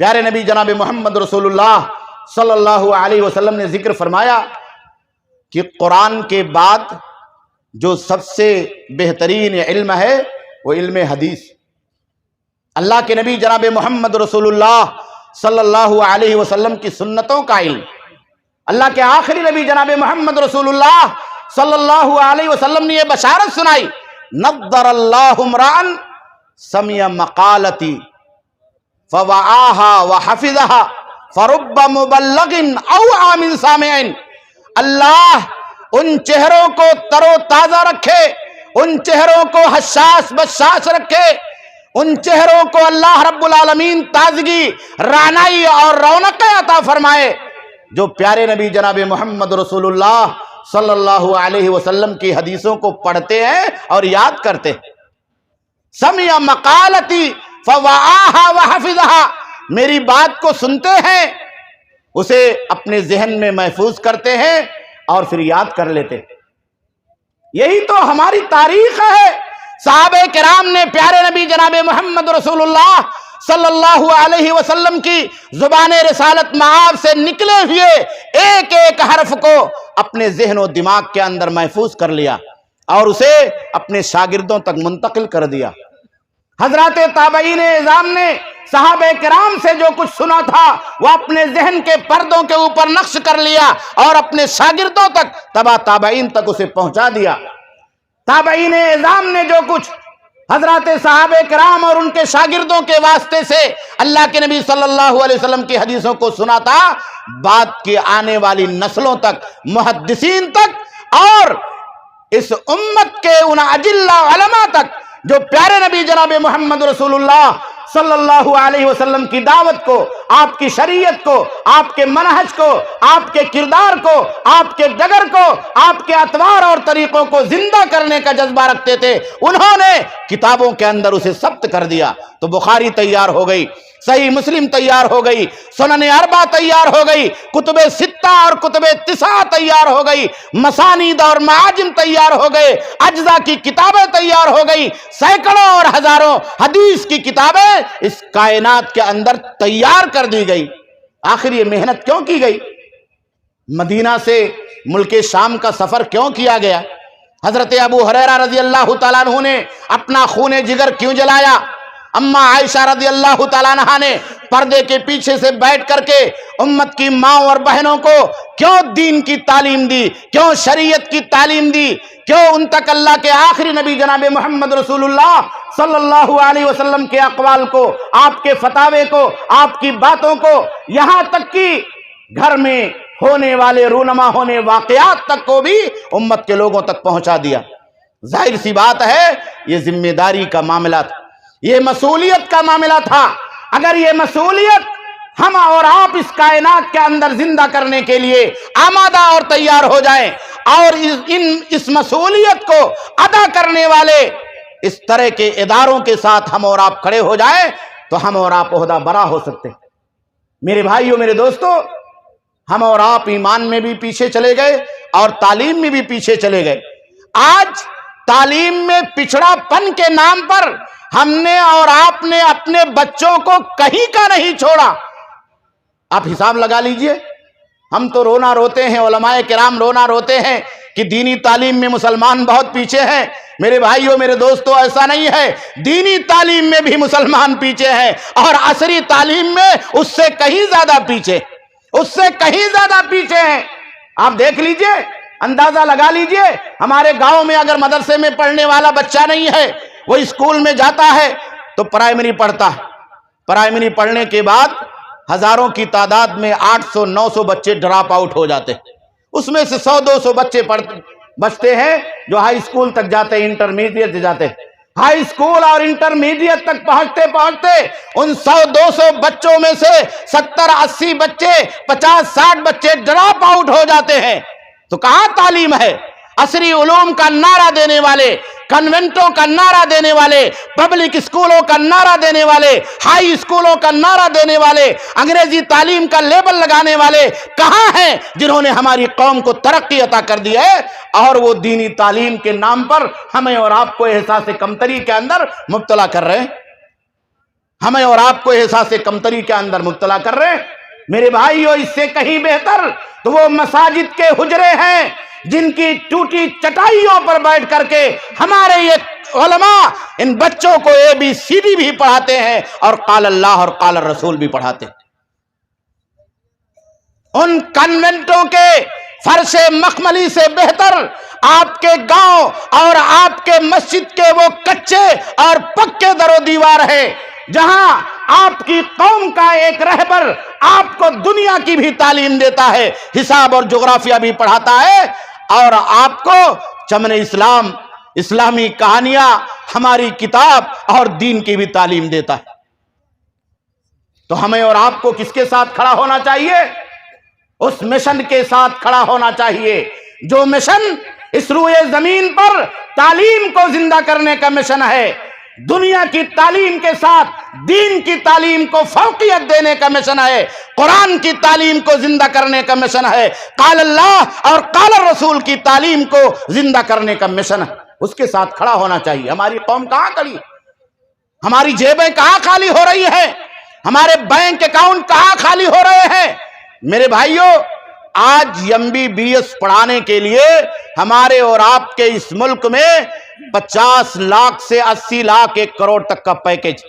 پیارے نبی جناب محمد رسول اللہ صلی اللہ علیہ وسلم نے ذکر فرمایا کہ قرآن کے بعد جو سب سے بہترین علم ہے وہ علم حدیث. اللہ کے نبی جناب محمد رسول اللہ صلی اللہ علیہ وسلم کی سنتوں کا علم. اللہ کے آخری نبی جناب محمد رسول اللہ صلی اللہ علیہ وسلم نے یہ بشارت سنائی، نضر اللہ امرأن سمع مقالتی فوعاها وحفظها فرب مبلغ اوعى من سامع. اللہ ان چہروں کو تر و تازہ رکھے، ان چہروں کو حساس بشاش رکھے، ان چہروں کو اللہ رب العالمین تازگی، رعنائی اور رونق عطا فرمائے جو پیارے نبی جناب محمد رسول اللہ صلی اللہ علیہ وسلم کی حدیثوں کو پڑھتے ہیں اور یاد کرتے ہیں. سمع مقالتی فوعاها وحفظها، میری بات کو سنتے ہیں، اسے اپنے ذہن میں محفوظ کرتے ہیں اور پھر یاد کر لیتے. یہی تو ہماری تاریخ ہے. صحابہ کرام نے پیارے نبی جناب محمد رسول اللہ صلی اللہ علیہ وسلم کی زبان رسالت معاب سے نکلے ہوئے ایک ایک حرف کو اپنے ذہن و دماغ کے اندر محفوظ کر لیا اور اسے اپنے شاگردوں تک منتقل کر دیا. حضرات تابعین اعظام نے صحابہ کرام سے جو کچھ سنا تھا وہ اپنے ذہن کے پردوں کے اوپر نقش کر لیا اور اپنے شاگردوں تک، تبع تابعین تک اسے پہنچا دیا. تابعین اعظام نے جو کچھ حضرات صحابہ کرام اور ان کے شاگردوں کے واسطے سے اللہ کے نبی صلی اللہ علیہ وسلم کی حدیثوں کو سنا تھا، بعد کی آنے والی نسلوں تک، محدثین تک اور اس امت کے ان اجلہ علماء تک جو پیارے نبی جناب محمد رسول اللہ صلی اللہ علیہ وسلم کی دعوت کو، آپ کی شریعت کو، آپ کے منہج کو، آپ کے کردار کو، آپ کے ڈگر کو، آپ کے اطوار اور طریقوں کو زندہ کرنے کا جذبہ رکھتے تھے، انہوں نے کتابوں کے اندر اسے ثبت کر دیا. تو بخاری تیار ہو گئی، صحیح مسلم تیار ہو گئی، سنن اربع تیار ہو گئی، کتب ستہ اور کتب تسعہ تیار ہو گئی، مسانید اور معاجم تیار ہو گئے، اجزا کی کتابیں تیار ہو گئی، سینکڑوں اور ہزاروں حدیث کی کتابیں اس کائنات کے اندر تیار کر دی گئی. آخر یہ محنت کیوں کی گئی؟ مدینہ سے ملک شام کا سفر کیوں کیا گیا؟ حضرت ابو ہریرہ رضی اللہ تعالیٰ عنہ نے اپنا خون جگر کیوں جلایا؟ اما عائشہ رضی اللہ تعالیٰ عنہ نے پردے کے پیچھے سے بیٹھ کر کے امت کی ماں اور بہنوں کو کیوں دین کی تعلیم دی، کیوں شریعت کی تعلیم دی، کیوں ان تک اللہ کے آخری نبی جناب محمد رسول اللہ صلی اللہ علیہ وسلم کے اقوال کو، آپ کے فتاوے کو، آپ کی باتوں کو، یہاں تک کہ گھر میں ہونے والے رونما ہونے واقعات تک کو بھی امت کے لوگوں تک پہنچا دیا. ظاہر سی بات ہے یہ ذمہ داری کا معاملہ تھا، یہ مسئولیت کا معاملہ تھا. اگر یہ مسئولیت ہم اور آپ اس کائنات کے اندر زندہ کرنے کے لیے آمادہ اور تیار ہو جائیں اور اس مسئولیت کو ادا کرنے والے اس طرح کے اداروں کے ساتھ ہم اور آپ کھڑے ہو جائیں تو ہم اور آپ عہدہ برا ہو سکتے ہیں. میرے بھائیوں، میرے دوستو، ہم اور آپ ایمان میں بھی پیچھے چلے گئے اور تعلیم میں بھی پیچھے چلے گئے. آج تعلیم میں پچھڑا پن کے نام پر ہم نے اور آپ نے اپنے بچوں کو کہیں کا نہیں چھوڑا. آپ حساب لگا لیجئے. ہم تو رونا روتے ہیں، علماء کرام رونا روتے ہیں کہ دینی تعلیم میں مسلمان بہت پیچھے ہیں. میرے بھائیوں، میرے دوستو، ایسا نہیں ہے. دینی تعلیم میں بھی مسلمان پیچھے ہیں اور عصری تعلیم میں اس سے کہیں زیادہ پیچھے، اس سے کہیں زیادہ پیچھے ہیں. آپ دیکھ لیجئے، اندازہ لگا لیجئے. ہمارے گاؤں میں اگر مدرسے میں پڑھنے والا بچہ نہیں ہے، وہ اسکول میں جاتا ہے تو پرائمری پڑھتا ہے. پرائمری پڑھنے کے بعد ہزاروں کی تعداد میں 800-900 بچے ڈراپ آؤٹ ہو جاتے ہیں. اس میں سے 100-200 بچے بچتے ہیں جو ہائی اسکول تک جاتے ہیں، انٹرمیڈیٹ جاتے ہیں. ہائی اسکول اور انٹرمیڈیٹ تک پہنچتے پہنچتے ان 100-200 بچوں میں سے 70-80 بچے، 50-60 بچے ڈراپ آؤٹ ہو جاتے ہیں. تو کہاں تعلیم ہے؟ عصری علوم کا نعرہ دینے والے، کنوینٹوں کا نعرہ دینے والے، پبلک اسکولوں کا نعرہ دینے والے، ہائی اسکولوں کا نعرہ دینے والے، انگریزی تعلیم کا لیبل لگانے والے کہاں ہیں جنہوں نے ہماری قوم کو ترقی عطا کر دی ہے؟ اور وہ دینی تعلیم کے نام پر ہمیں اور آپ کو احساس کمتری کے اندر مبتلا کر رہے ہیں. ہمیں اور آپ کو احساس کمتری کے اندر مبتلا کر رہے ہیں۔ میرے بھائیو، اس سے کہیں بہتر تو وہ مساجد کے حجرے ہیں جن کی ٹوٹی چٹائیوں پر بیٹھ کر کے ہمارے یہ علماء ان بچوں کو ABCD بھی پڑھاتے ہیں اور قال اللہ اور قال الرسول بھی پڑھاتے ہیں۔ ان کنوینٹوں کے فرش مخملی سے بہتر آپ کے گاؤں اور آپ کے مسجد کے وہ کچے اور پکے در و دیوار ہے جہاں آپ کی قوم کا ایک رہبر آپ کو دنیا کی بھی تعلیم دیتا ہے، حساب اور جغرافیہ بھی پڑھاتا ہے، اور آپ کو چمن اسلام، اسلامی کہانیاں، ہماری کتاب اور دین کی بھی تعلیم دیتا ہے۔ تو ہمیں اور آپ کو کس کے ساتھ کھڑا ہونا چاہیے؟ اس مشن کے ساتھ کھڑا ہونا چاہیے جو مشن اس روئے زمین پر تعلیم کو زندہ کرنے کا مشن ہے، دنیا کی تعلیم کے ساتھ دین کی تعلیم کو فوقیت دینے کا مشن ہے، قرآن کی تعلیم کو زندہ کرنے کا مشن ہے، قال اللہ اور قال الرسول کی تعلیم کو زندہ کرنے کا مشن ہے۔ اس کے ساتھ کھڑا ہونا چاہیے۔ ہماری قوم کہاں کھڑی؟ ہماری جیبیں کہاں خالی ہو رہی ہیں؟ ہمارے بینک اکاؤنٹ کہاں خالی ہو رہے ہیں؟ میرے بھائیوں، آج MBBS پڑھانے کے لیے ہمارے اور آپ کے اس ملک میں 50 لاکھ سے 80 لاکھ 1 کروڑ تک کا پیکیج۔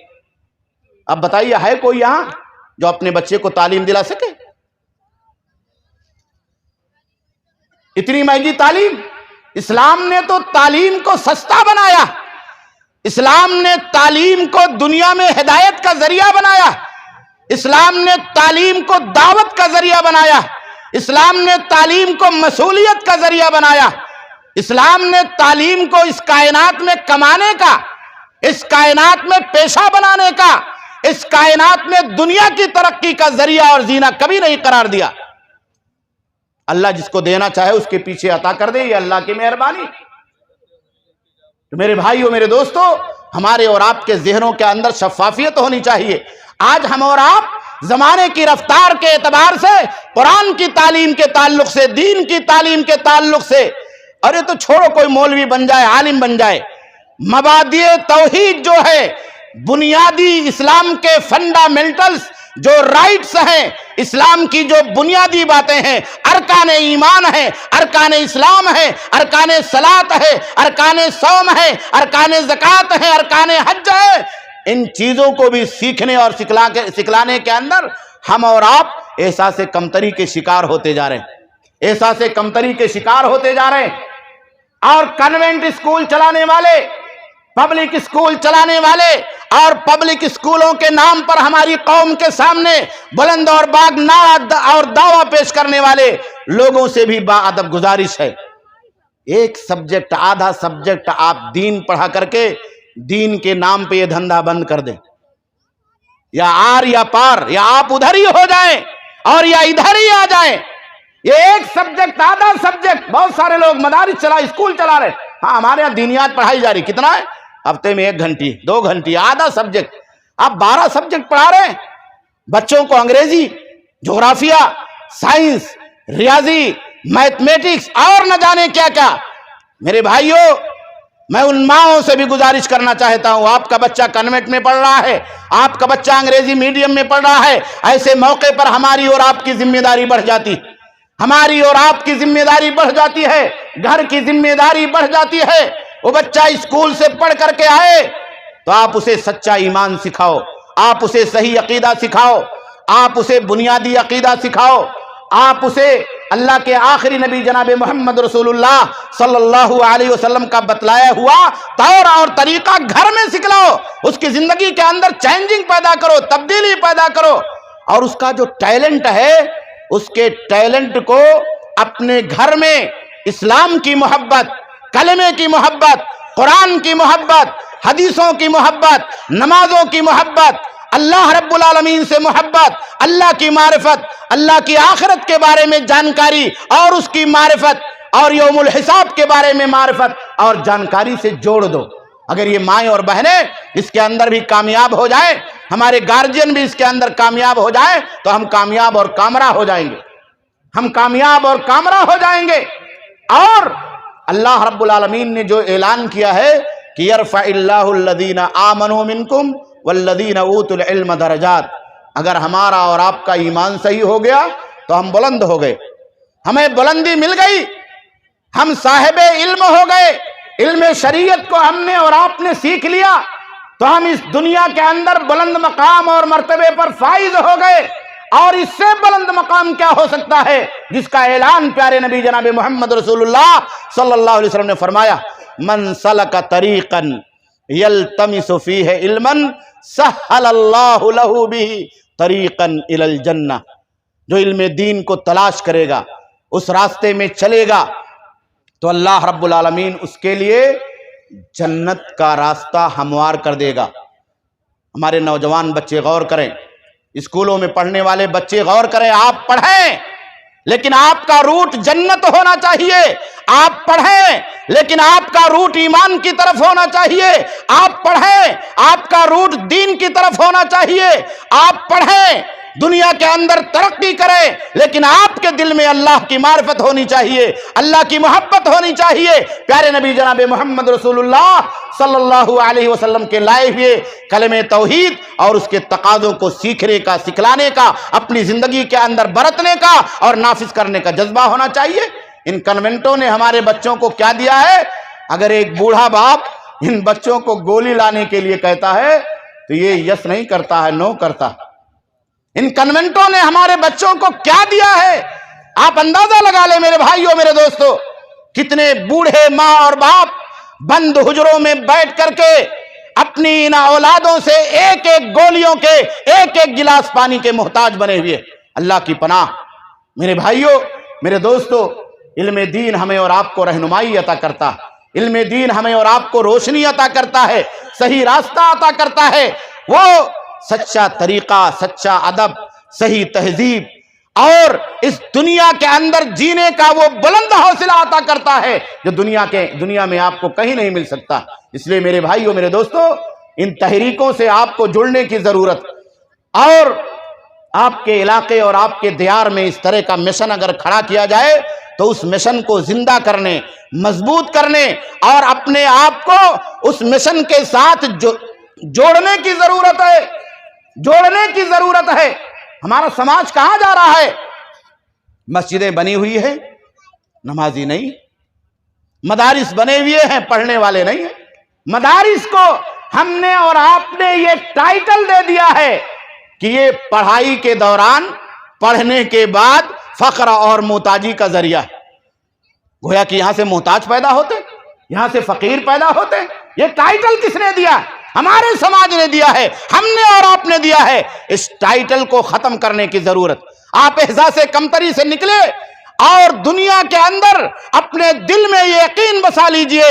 اب بتائیے، ہے کوئی یہاں جو اپنے بچے کو تعلیم دلا سکے؟ اتنی مہنگی تعلیم۔ اسلام نے تو تعلیم کو سستا بنایا، اسلام نے تعلیم کو دنیا میں ہدایت کا ذریعہ بنایا، اسلام نے تعلیم کو دعوت کا ذریعہ بنایا، اسلام نے تعلیم کو مصولیت کا ذریعہ بنایا، اسلام نے تعلیم کو اس کائنات میں کمانے کا، اس کائنات میں پیشہ بنانے کا، اس کائنات میں دنیا کی ترقی کا ذریعہ اور زینہ کبھی نہیں قرار دیا۔ اللہ جس کو دینا چاہے اس کے پیچھے عطا کر دے، یہ اللہ کی مہربانی۔ تو میرے بھائیوں، میرے دوستو، ہمارے اور آپ کے ذہنوں کے اندر شفافیت ہونی چاہیے۔ آج ہم اور آپ زمانے کی رفتار کے اعتبار سے، قرآن کی تعلیم کے تعلق سے، دین کی تعلیم کے تعلق سے، ارے تو چھوڑو کوئی مولوی بن جائے، عالم بن جائے، مبادئ توحید جو ہے، بنیادی اسلام کے فنڈامنٹلز جو رائٹس ہیں، اسلام کی جو بنیادی باتیں ہیں، ارکان ایمان ہیں، ارکان اسلام ہیں، ارکان صلاۃ ہے، ارکان صوم ہے، ارکان زکوٰۃ ہے، ارکان حج ہے، ان چیزوں کو بھی سیکھنے اور سکھلانے کے اندر ہم اور آپ احساس کمتری کے شکار ہوتے جا رہے ہیں، احساس کمتری کے شکار ہوتے جا رہے ہیں۔ اور کنوینٹ اسکول چلانے والے، پبلک اسکول چلانے والے اور پبلک اسکولوں کے نام پر ہماری قوم کے سامنے بلند اور باغ نعرہ اور دعویٰ پیش کرنے والے لوگوں سے بھی باادب گزارش ہے، ایک سبجیکٹ، آدھا سبجیکٹ آپ دین پڑھا کر کے دین کے نام پہ یہ دھندا بند کر دیں، یا آر یا پار، یا آپ ادھر ہی ہو جائیں اور یا ادھر ہی آ جائیں۔ یہ ایک سبجیکٹ، آدھا سبجیکٹ، بہت سارے لوگ مدارس چلا، اسکول چلا رہے، ہاں ہمارے یہاں دینیات پڑھائی جا رہی، کتنا ہے؟ ہفتے میں 1 گھنٹی 2 گھنٹی، آدھا سبجیکٹ۔ آپ 12 سبجیکٹ پڑھا رہے ہیں بچوں کو، انگریزی، جغرافیہ، سائنس، ریاضی، میتھمیٹکس اور نہ جانے کیا کیا۔ میرے بھائیوں، میں ان ماؤں سے بھی گزارش کرنا چاہتا ہوں، آپ کا بچہ کنوینٹ میں پڑھ رہا ہے، آپ کا بچہ انگریزی میڈیم میں پڑھ رہا ہے، ایسے موقع پر ہماری اور آپ کی ذمہ داری بڑھ جاتی ہے، ہماری اور آپ کی ذمہ داری بڑھ جاتی ہے، گھر کی ذمہ داری بڑھ جاتی ہے۔ وہ بچہ اسکول سے پڑھ کر کے آئے تو آپ اسے سچا ایمان سکھاؤ، آپ اسے صحیح عقیدہ سکھاؤ، آپ اسے بنیادی عقیدہ سکھاؤ، آپ اسے اللہ کے آخری نبی جناب محمد رسول اللہ صلی اللہ علیہ وسلم کا بتلایا ہوا طور اور طریقہ گھر میں سکھلاؤ، اس کی زندگی کے اندر چینجنگ پیدا کرو، تبدیلی پیدا کرو، اور اس کا جو ٹیلنٹ ہے اس کے ٹیلنٹ کو اپنے گھر میں اسلام کی محبت، کلمے کی محبت، قرآن کی محبت، حدیثوں کی محبت، نمازوں کی محبت، اللہ رب العالمین سے محبت، اللہ کی معرفت، اللہ کی آخرت کے بارے میں جانکاری اور اس کی معرفت، اور یوم الحساب کے بارے میں معرفت اور جانکاری سے جوڑ دو۔ اگر یہ مائیں اور بہنیں اس کے اندر بھی کامیاب ہو جائیں، ہمارے گارجین بھی اس کے اندر کامیاب ہو جائیں، تو ہم کامیاب اور کامرہ ہو جائیں گے، ہم کامیاب اور کامرہ ہو جائیں گے۔ اور اللہ رب العالمین نے جو اعلان کیا ہے کہ یرفع اللہ الذین آمنوا منکم والذین اوتوا العلم درجات. اگر ہمارا اور آپ کا ایمان صحیح ہو گیا تو ہم بلند ہو گئے، ہمیں بلندی مل گئی، ہم صاحب علم ہو گئے. علم شریعت کو ہم نے اور آپ نے سیکھ لیا تو ہم اس دنیا کے اندر بلند مقام اور مرتبے پر فائز ہو گئے. اور اس سے بلند مقام کیا ہو سکتا ہے جس کا اعلان پیارے نبی جناب محمد رسول اللہ صلی اللہ علیہ وسلم نے فرمایا، من سلک طریقا یلتمس فیہ علما سہل اللہ لہ بہ طریقا الی الجنہ. جو علم دین کو تلاش کرے گا، اس راستے میں چلے گا، تو اللہ رب العالمین اس کے لیے جنت کا راستہ ہموار کر دے گا. ہمارے نوجوان بچے غور کریں، اسکولوں میں پڑھنے والے بچے غور کریں. آپ پڑھیں لیکن آپ کا روٹ جنت ہونا چاہیے. آپ پڑھیں لیکن آپ کا روٹ ایمان کی طرف ہونا چاہیے. آپ پڑھیں آپ کا روٹ دین کی طرف ہونا چاہیے. آپ پڑھیں دنیا کے اندر ترقی کریں لیکن آپ کے دل میں اللہ کی معرفت ہونی چاہیے، اللہ کی محبت ہونی چاہیے. پیارے نبی جناب محمد رسول اللہ صلی اللہ علیہ وسلم کے لائے ہوئے کلمہ توحید اور اس کے تقاضوں کو سیکھنے کا، سکھلانے کا، اپنی زندگی کے اندر برتنے کا اور نافذ کرنے کا جذبہ ہونا چاہیے. ان کنوینٹوں نے ہمارے بچوں کو کیا دیا ہے؟ اگر ایک بوڑھا باپ ان بچوں کو گولی لانے کے لیے کہتا ہے تو یہ یس نہیں کرتا ہے، نو کرتا. ان کنوینٹوں نے ہمارے بچوں کو کیا دیا ہے؟ آپ اندازہ لگا لیں میرے بھائیوں، میرے دوستو، کتنے بوڑھے ماں اور باپ بند حجروں میں بیٹھ کر کے اپنی ان اولادوں سے ایک ایک گولیوں کے، ایک ایک گلاس پانی کے محتاج بنے ہوئے. اللہ کی پناہ میرے بھائیوں، میرے دوستو، علم دین ہمیں اور آپ کو رہنمائی عطا کرتا ہے. علم دین ہمیں اور آپ کو روشنی عطا کرتا ہے، صحیح راستہ عطا کرتا ہے. وہ سچا طریقہ، سچا ادب، صحیح تہذیب اور اس دنیا کے اندر جینے کا وہ بلند حوصلہ عطا کرتا ہے جو دنیا میں آپ کو کہیں نہیں مل سکتا. اس لیے میرے بھائیوں، میرے دوستو، ان تحریکوں سے آپ کو جڑنے کی ضرورت، اور آپ کے علاقے اور آپ کے دیار میں اس طرح کا مشن اگر کھڑا کیا جائے تو اس مشن کو زندہ کرنے، مضبوط کرنے اور اپنے آپ کو اس مشن کے ساتھ جوڑنے کی ضرورت ہے. جوڑنے کی ضرورت ہے. ہمارا سماج کہاں جا رہا ہے؟ مسجدیں بنی ہوئی ہیں، نمازی نہیں. مدارس بنے ہوئے ہیں، پڑھنے والے نہیں ہیں. مدارس کو ہم نے اور آپ نے یہ ٹائٹل دے دیا ہے کہ یہ پڑھائی کے دوران، پڑھنے کے بعد فقر اور محتاجی کا ذریعہ ہے. گویا کہ یہاں سے محتاج پیدا ہوتے، یہاں سے فقیر پیدا ہوتے. یہ ٹائٹل کس نے دیا؟ ہمارے سماج نے دیا ہے، ہم نے اور آپ نے دیا ہے. اس ٹائٹل کو ختم کرنے کی ضرورت. آپ احساس کمتری سے نکلے اور دنیا کے اندر اپنے دل میں یہ یقین بسا لیجئے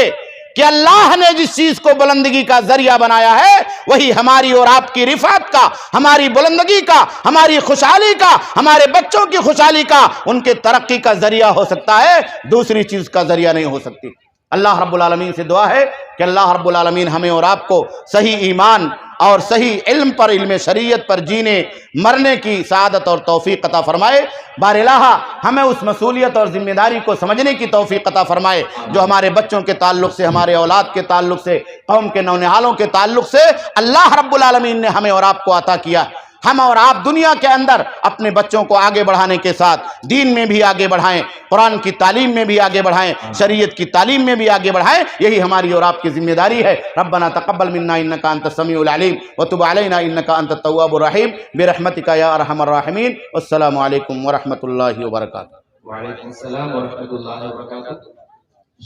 کہ اللہ نے جس چیز کو بلندگی کا ذریعہ بنایا ہے وہی ہماری اور آپ کی رفعت کا، ہماری بلندگی کا، ہماری خوشحالی کا، ہمارے بچوں کی خوشحالی کا، ان کے ترقی کا ذریعہ ہو سکتا ہے، دوسری چیز کا ذریعہ نہیں ہو سکتی. اللہ رب العالمین سے دعا ہے کہ اللہ رب العالمین ہمیں اور آپ کو صحیح ایمان اور صحیح علم پر، علم شریعت پر جینے مرنے کی سعادت اور توفیق عطا فرمائے. بار الہ ہمیں اس مسئولیت اور ذمہ داری کو سمجھنے کی توفیق عطا فرمائے جو ہمارے بچوں کے تعلق سے، ہمارے اولاد کے تعلق سے، قوم کے نونہالوں کے تعلق سے اللہ رب العالمین نے ہمیں اور آپ کو عطا کیا. ہم اور آپ دنیا کے اندر اپنے بچوں کو آگے بڑھانے کے ساتھ دین میں بھی آگے بڑھائیں، قرآن کی تعلیم میں بھی آگے بڑھائیں، شریعت کی تعلیم میں بھی آگے بڑھائیں. یہی ہماری اور آپ کی ذمہ داری ہے. ربنا تقبل منا انک انت السمیع العلیم وتب علینا انک انت التواب الرحیم برحمتک یا ارحم الراحمین. والسلام علیکم ورحمۃ اللہ وبرکاتہ. وعلیکم السلام ورحمۃ اللہ وبرکاتہ.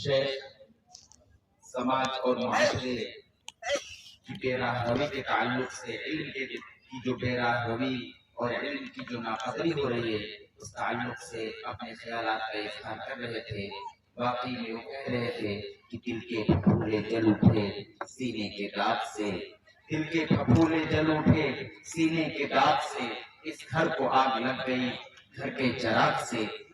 شیخ، سماج اور معاشرے کی بے راہ روی کے تعلق سے، علم کی جو بے راہ روی اور علم کی جو ناقدری ہو رہی ہے اس تعلق سے اپنے خیالات کا اظہار کر رہے تھے. واقعی میں وہ کہہ رہے تھے کہ دل کے پھپھولے جل اٹھے سینے کے داغ سے، دل کے پھپھولے جل اٹھے سینے کے داغ سے، اس گھر کو آگ لگ گئی گھر کے چراغ سے.